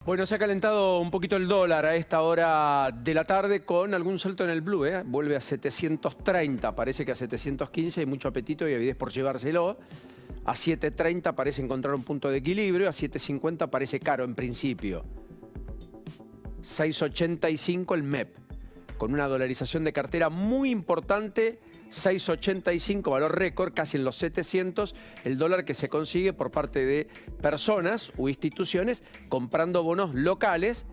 Bueno, se ha calentado un poquito el dólar a esta hora de la tarde con algún salto en el blue, ¿eh? Vuelve a 730, parece que a 715 hay mucho apetito y avidez por llevárselo. A 730 parece encontrar un punto de equilibrio, a 750 parece caro en principio. 685 el MEP, con una dolarización de cartera muy importante. 685, valor récord, casi en los 700, el dólar que se consigue por parte de personas u instituciones comprando bonos locales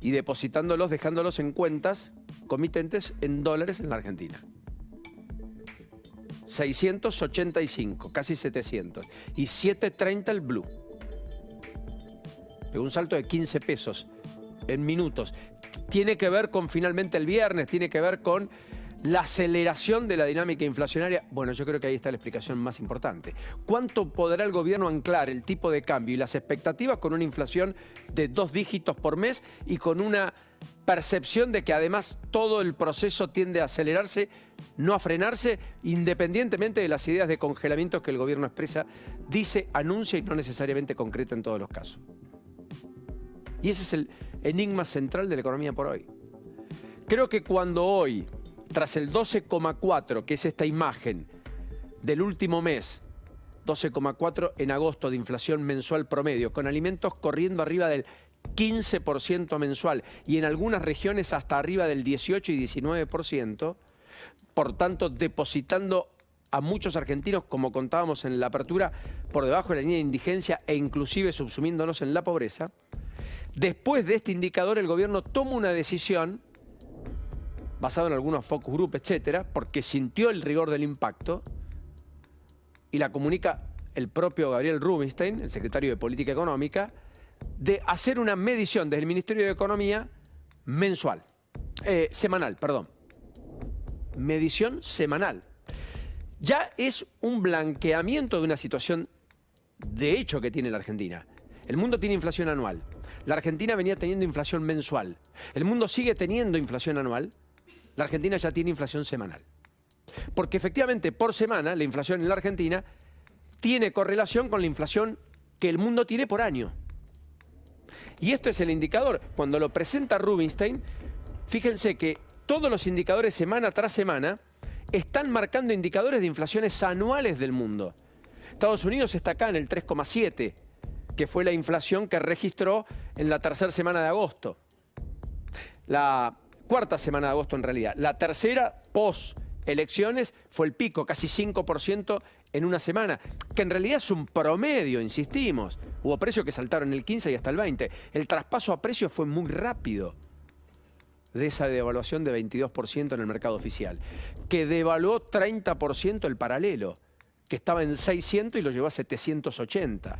y depositándolos, dejándolos en cuentas comitentes en dólares en la Argentina. 685, casi 700. Y 730 el blue. Pegó un salto de 15 pesos en minutos. Tiene que ver con finalmente el viernes, tiene que ver con la aceleración de la dinámica inflacionaria. Bueno, yo creo que ahí está la explicación más importante. ¿Cuánto podrá el gobierno anclar el tipo de cambio y las expectativas con una inflación de 2 dígitos por mes y con una percepción de que además todo el proceso tiende a acelerarse, no a frenarse, independientemente de las ideas de congelamiento que el gobierno expresa, dice, anuncia y no necesariamente concreta en todos los casos? Y ese es el enigma central de la economía por hoy. Creo que cuando hoy, tras el 12,4, que es esta imagen del último mes, 12,4 en agosto de inflación mensual promedio, con alimentos corriendo arriba del 15% mensual y en algunas regiones hasta arriba del 18 y 19%, por tanto depositando a muchos argentinos, como contábamos en la apertura, por debajo de la línea de indigencia e inclusive subsumiéndonos en la pobreza. Después de este indicador, el gobierno toma una decisión basado en algunos focus group, etcétera, porque sintió el rigor del impacto y la comunica el propio Gabriel Rubinstein, el secretario de Política Económica, de hacer una medición desde el Ministerio de Economía semanal. Medición semanal. Ya es un blanqueamiento de una situación de hecho que tiene la Argentina. El mundo tiene inflación anual. La Argentina venía teniendo inflación mensual. El mundo sigue teniendo inflación anual. La Argentina ya tiene inflación semanal. Porque efectivamente por semana la inflación en la Argentina tiene correlación con la inflación que el mundo tiene por año. Y esto es el indicador. Cuando lo presenta Rubinstein, fíjense que todos los indicadores semana tras semana están marcando indicadores de inflaciones anuales del mundo. Estados Unidos está acá en el 3,7, que fue la inflación que registró en la tercera semana de agosto. La cuarta semana de agosto en realidad. La tercera, post-elecciones, fue el pico, casi 5% en una semana, que en realidad es un promedio, insistimos. Hubo precios que saltaron el 15 y hasta el 20. El traspaso a precios fue muy rápido de esa devaluación de 22% en el mercado oficial, que devaluó 30% el paralelo, que estaba en 600 y lo llevó a 780.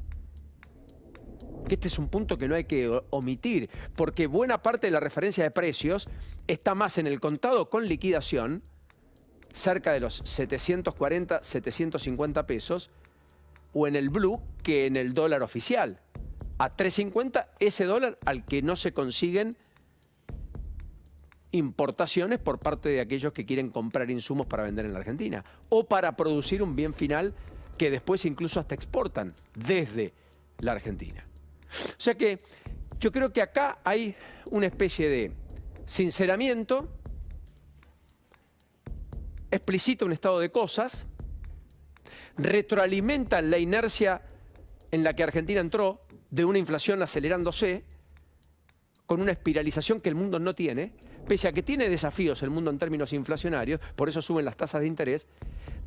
Que este es un punto que no hay que omitir, porque buena parte de la referencia de precios está más en el contado con liquidación, cerca de los 740, 750 pesos, o en el blue, que en el dólar oficial. A 3.50 ese dólar al que no se consiguen importaciones por parte de aquellos que quieren comprar insumos para vender en la Argentina, o para producir un bien final que después incluso hasta exportan desde la Argentina. O sea que yo creo que acá hay una especie de sinceramiento, explicita un estado de cosas, retroalimenta la inercia en la que Argentina entró de una inflación acelerándose, con una espiralización que el mundo no tiene, pese a que tiene desafíos el mundo en términos inflacionarios, por eso suben las tasas de interés,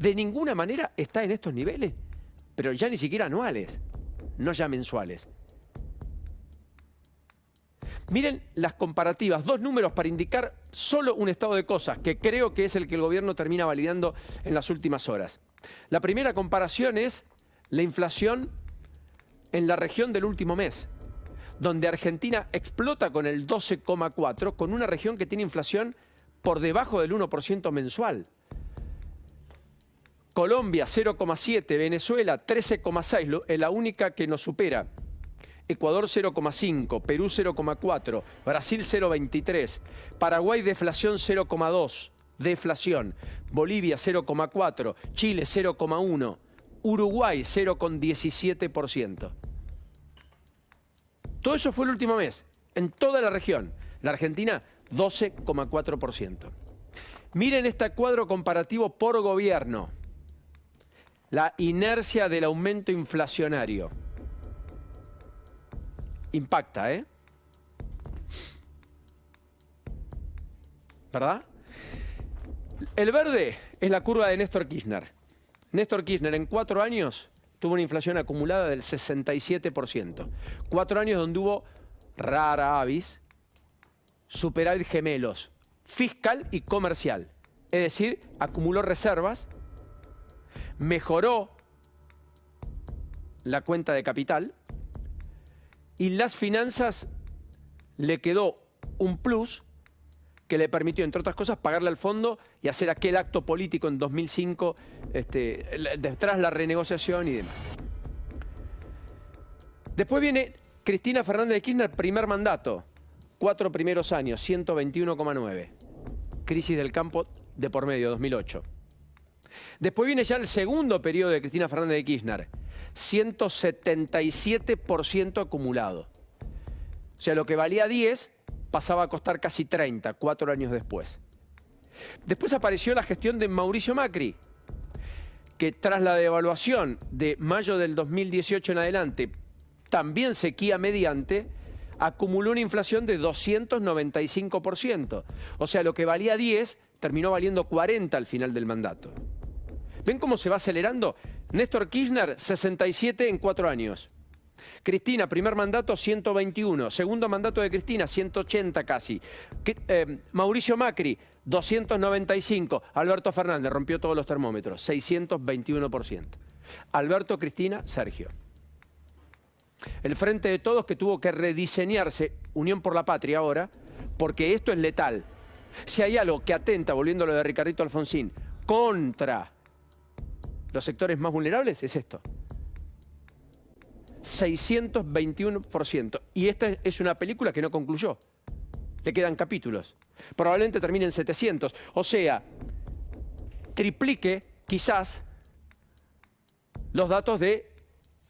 de ninguna manera está en estos niveles, pero ya ni siquiera anuales, no ya mensuales. Miren las comparativas, 2 números para indicar solo un estado de cosas, que creo que es el que el gobierno termina validando en las últimas horas. La primera comparación es la inflación en la región del último mes, donde Argentina explota con el 12,4, con una región que tiene inflación por debajo del 1% mensual. Colombia 0,7, Venezuela 13,6, es la única que nos supera. Ecuador 0,5, Perú 0,4, Brasil 0,23, Paraguay deflación 0,2, deflación, Bolivia 0,4, Chile 0,1, Uruguay 0,17%. Todo eso fue el último mes, en toda la región. La Argentina, 12,4%. Miren este cuadro comparativo por gobierno. La inercia del aumento inflacionario. Impacta, ¿eh? ¿Verdad? El verde es la curva de Néstor Kirchner. Néstor Kirchner en 4 años tuvo una inflación acumulada del 67%. 4 años donde hubo rara avis, superávit gemelos, fiscal y comercial. Es decir, acumuló reservas, mejoró la cuenta de capital y las finanzas le quedó un plus que le permitió, entre otras cosas, pagarle al fondo y hacer aquel acto político en 2005, detrás la renegociación y demás. Después viene Cristina Fernández de Kirchner, primer mandato, 4 primeros años, 121,9. Crisis del campo de por medio, 2008. Después viene ya el segundo periodo de Cristina Fernández de Kirchner, 177% acumulado. O sea, lo que valía 10 pasaba a costar casi 30, 4 años después. Después apareció la gestión de Mauricio Macri, que tras la devaluación de mayo del 2018 en adelante, también sequía mediante, acumuló una inflación de 295%. O sea, lo que valía 10 terminó valiendo 40 al final del mandato. ¿Ven cómo se va acelerando? Néstor Kirchner, 67 en 4 años. Cristina, primer mandato, 121. Segundo mandato de Cristina, 180 casi. Mauricio Macri, 295. Alberto Fernández, rompió todos los termómetros, 621%. Alberto, Cristina, Sergio. El Frente de Todos que tuvo que rediseñarse, Unión por la Patria ahora, porque esto es letal. Si hay algo que atenta, volviendo a lo de Ricardito Alfonsín, contra los sectores más vulnerables, es esto. 621%. Y esta es una película que no concluyó. Le quedan capítulos. Probablemente termine en 700. O sea, triplique quizás los datos de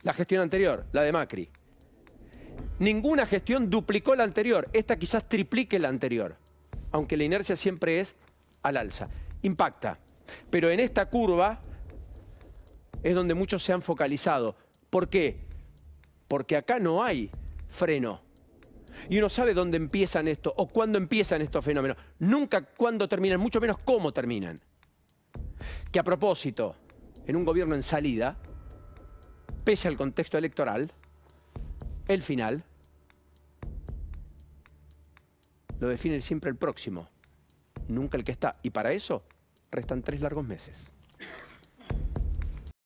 la gestión anterior, la de Macri. Ninguna gestión duplicó la anterior. Esta quizás triplique la anterior. Aunque la inercia siempre es al alza. Impacta. Pero en esta curva es donde muchos se han focalizado. ¿Por qué? Porque acá no hay freno. Y uno sabe dónde empiezan esto o cuándo empiezan estos fenómenos. Nunca cuándo terminan, mucho menos cómo terminan. Que a propósito, en un gobierno en salida, pese al contexto electoral, el final lo define siempre el próximo, nunca el que está. Y para eso restan 3 largos meses.